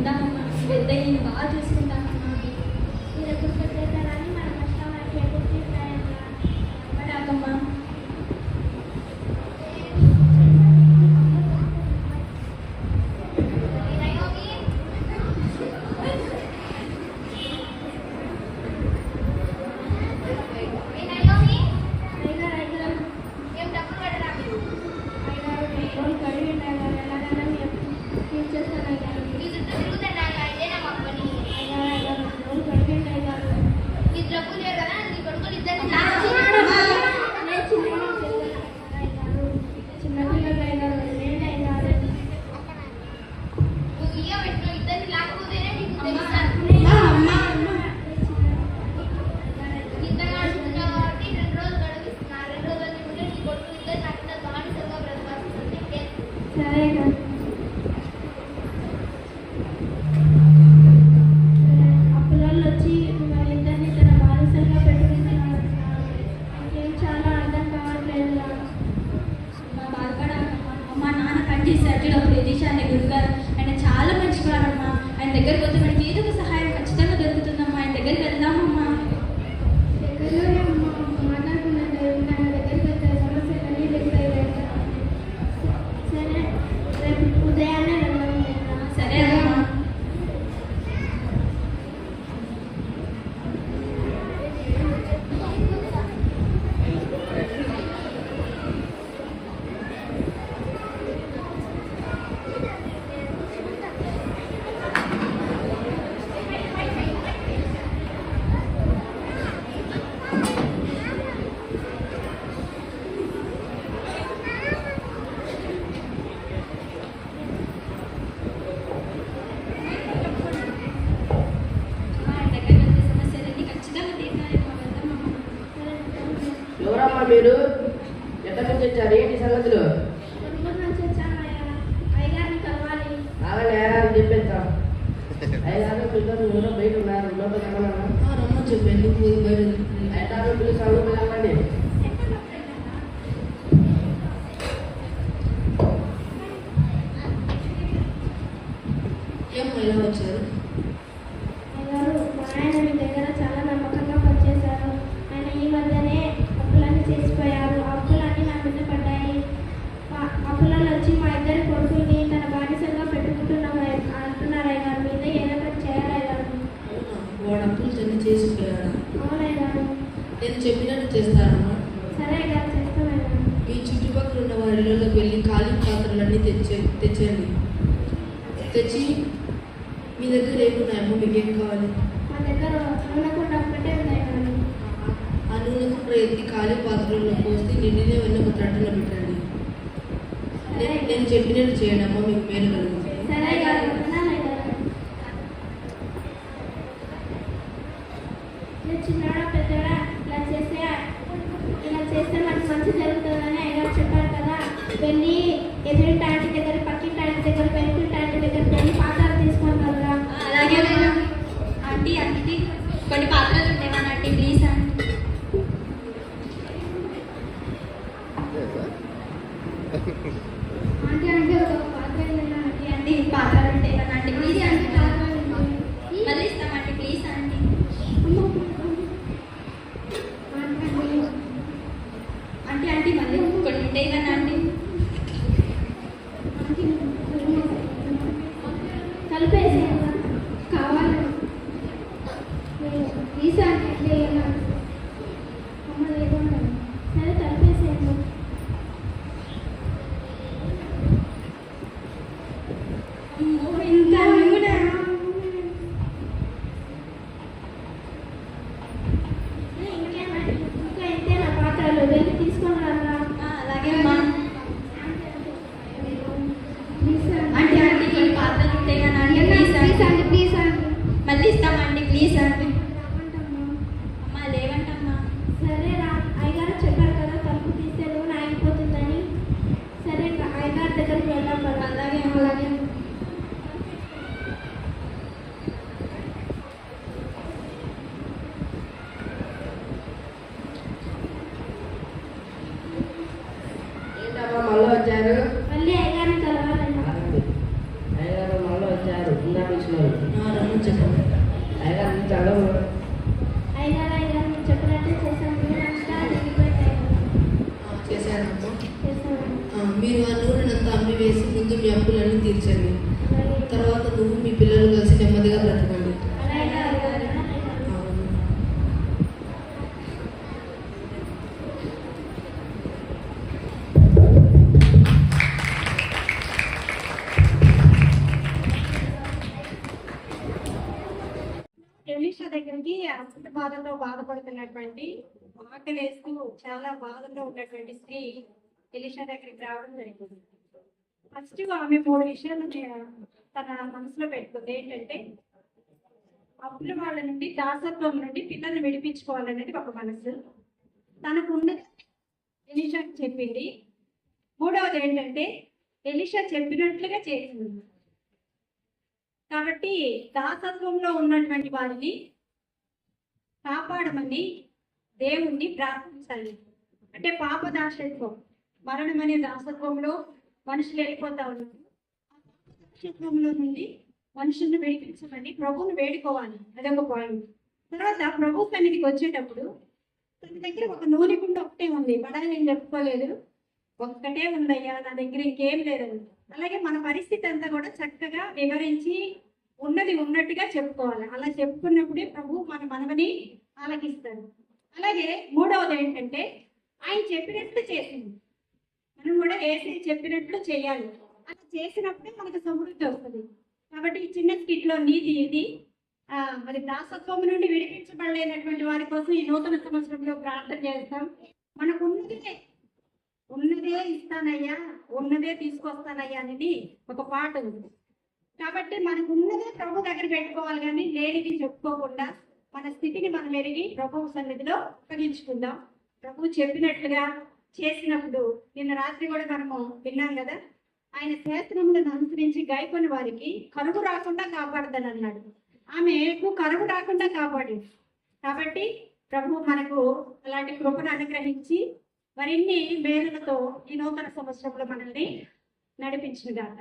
ఉంటామమ్మా, పెద్ద నేను బాగా చూసుకుంటామమ్మా. మీరు ఎప్పుడు పెట్టేస్తారని మన కష్టం మనకి ఎప్పుడు తీస్తాయమ్మా. అమ్మడాకమ్మా. మీరు ఎక్కడి నుంచి వచ్చారు? ఏంటి సంగతులు? అలాగే చెప్పేస్తాం. అయ్యారు పిల్లలు ఊళ్ళో బయట ఉన్నారు. రమ్మని చెప్పండి. అయ్యారు పిలుస్తాను పిల్లలండి. ఏం ఇలా వచ్చారు? నేను చెప్పినట్టు చేస్తానమ్మా. మీ చుట్టుపక్కల ఉన్న వారిలోకి వెళ్ళి ఖాళీ పాత్రలన్నీ తెచ్చండి. తెచ్చి మీ దగ్గర ఏమున్నాయమ్మా? మీకు ఏం కావాలి? ఆ నూనె కుండ ఎత్తి ఖాళీ పాత్రలో పోస్తే నిండినే వెళ్ళి ఒక త్రట్టులో పెట్టండి. నేను చెప్పినట్టు చేయండి అమ్మా, మీకు మేలు కలుగుతుంది. చిన్నడా పెద్దడా ఇలా చేస్తే మనకు మంచి జరుగుతుందని అయ్యారు చెప్పారు కదా. వెళ్ళి ఎదురింటి ఆంటీ దగ్గర, పక్కింటి ఆంటీ దగ్గర, వెనుకింటి ఆంటీ దగ్గర వెళ్ళి పాత్రలు తీసుకుంటారు కదా. అలాగే ఆంటీ ఆంటీ కొన్ని పాత్రలు ఉంటాయి మన ఆంటీ, ప్లీజ్ ఆంటీ. ఆంటీ అంటే ఒక పాత్ర ఆంటీ ఆంటీ పాత్రలు ఉంటాయి మన ఆంటీ, ప్లీజ్ ఆంటీ. మళ్ళీ ఇస్తామంటే ప్లీజ్ ఆంటీ. ఆంటీ ఆంటీ మళ్ళీ కొన్ని ఉంటాయి కదా ఆంటీ. కలిపేసి కావాలి ఈసా అంటే అమ్మ లేకుండా సరే కలిపేసేయండి. మళ్ళీ ఇస్తామండి ప్లీజ్ అండి. అమ్మా లేవంటమ్మా. సరే రా, అయ్యగారు చెప్పారు కదా తలుపు తీస్తే నూనె ఆగిపోతుందని. సరే అయ్యగారి దగ్గరికి వెళ్దాం కదా. అలాగే అలాగే. తర్వాత నువ్వు మీ పిల్లలు కలిసి నెమ్మదిగా బ్రతకండి. అలాగే అయ్యగారు. అవును. ఎలీషా దగ్గరికి అసలు బాధతో బాధపడుతున్నటువంటి ఆకలేస్తూ చాలా బాధలో ఉన్నటువంటి స్త్రీ ఎలీషా దగ్గరికి రావడం జరిగింది. ఫస్ట్ ఆమె 3 విషయాలు తన మనసులో పెట్టుకుంది. ఏంటంటే అప్పుల వాళ్ళ నుండి దాసత్వం నుండి పిల్లల్ని విడిపించుకోవాలనేది ఒక మనసు. తనకు ఉన్నది ఎలీషాకి చెప్పింది. మూడవది ఏంటంటే ఎలీషా చెప్పినట్లుగా చేసింది. కాబట్టి దాసత్వంలో ఉన్నటువంటి వారిని కాపాడమని దేవుణ్ణి ప్రార్థించాలి. అంటే పాప దాసత్వం, మరణం అనే దాసత్వంలో మనుషులు వెళ్ళిపోతా ఉన్నారు. ఆ పాప దాసత్వంలో నుండి మనుషుల్ని విడిపించమని ప్రభువుని వేడుకోవాలి. అదొక పాయింట్. తర్వాత ప్రభు సన్నిధికి వచ్చేటప్పుడు తన దగ్గర ఒక నూనె కుండ ఒకటే ఉంది, బడాయి నేను చెప్పుకోలేదు, ఒక్కటే ఉందయ్యా నా దగ్గర, ఇంకేం లేదని. అలాగే మన పరిస్థితి అంతా కూడా చక్కగా వివరించి ఉన్నది ఉన్నట్టుగా చెప్పుకోవాలి. అలా చెప్పుకున్నప్పుడే ప్రభు మన మనవని ఆలకిస్తాడు. అలాగే మూడవది ఏంటంటే ఆయన చెప్పినట్లు చేసింది. మనం కూడా వేసి చెప్పినట్లు చేయాలి. అలా చేసినప్పుడే మనకు సమృద్ధి వస్తుంది. కాబట్టి ఈ చిన్న స్కిట్లో నీతి ఇది. మరి దాసత్వం నుండి విడిపించబడలేనటువంటి వారి కోసం ఈ నూతన సంవత్సరంలో ప్రార్థన చేస్తాం. మనకు ఉన్నదే ఇస్తానయ్యా, ఉన్నదే తీసుకొస్తానయ్యా అనేది ఒక పాట ఉంది. కాబట్టి మనకు ఉన్నదే ప్రభు దగ్గర పెట్టుకోవాలి, కానీ లేనిది చెప్పుకోకుండా మన స్థితిని మనం ఎరిగి ప్రభువు సన్నిధిలో అప్పగించుకుందాం. ప్రభు చెప్పినట్లుగా చేసినప్పుడు నిన్న రాత్రి కూడా మనము విన్నాం కదా, ఆయన శాస్త్రములను అనుసరించి గాయకొని వారికి కరువు రాకుండా కాపాడదని అన్నాడు. ఆమెకు కరువు రాకుండా కాపాడు. కాబట్టి ప్రభు మనకు అలాంటి కృపను అనుగ్రహించి మరిన్ని మేలులతో ఈ నూతన సంవత్సరంలో మనల్ని నడిపించిన గాక.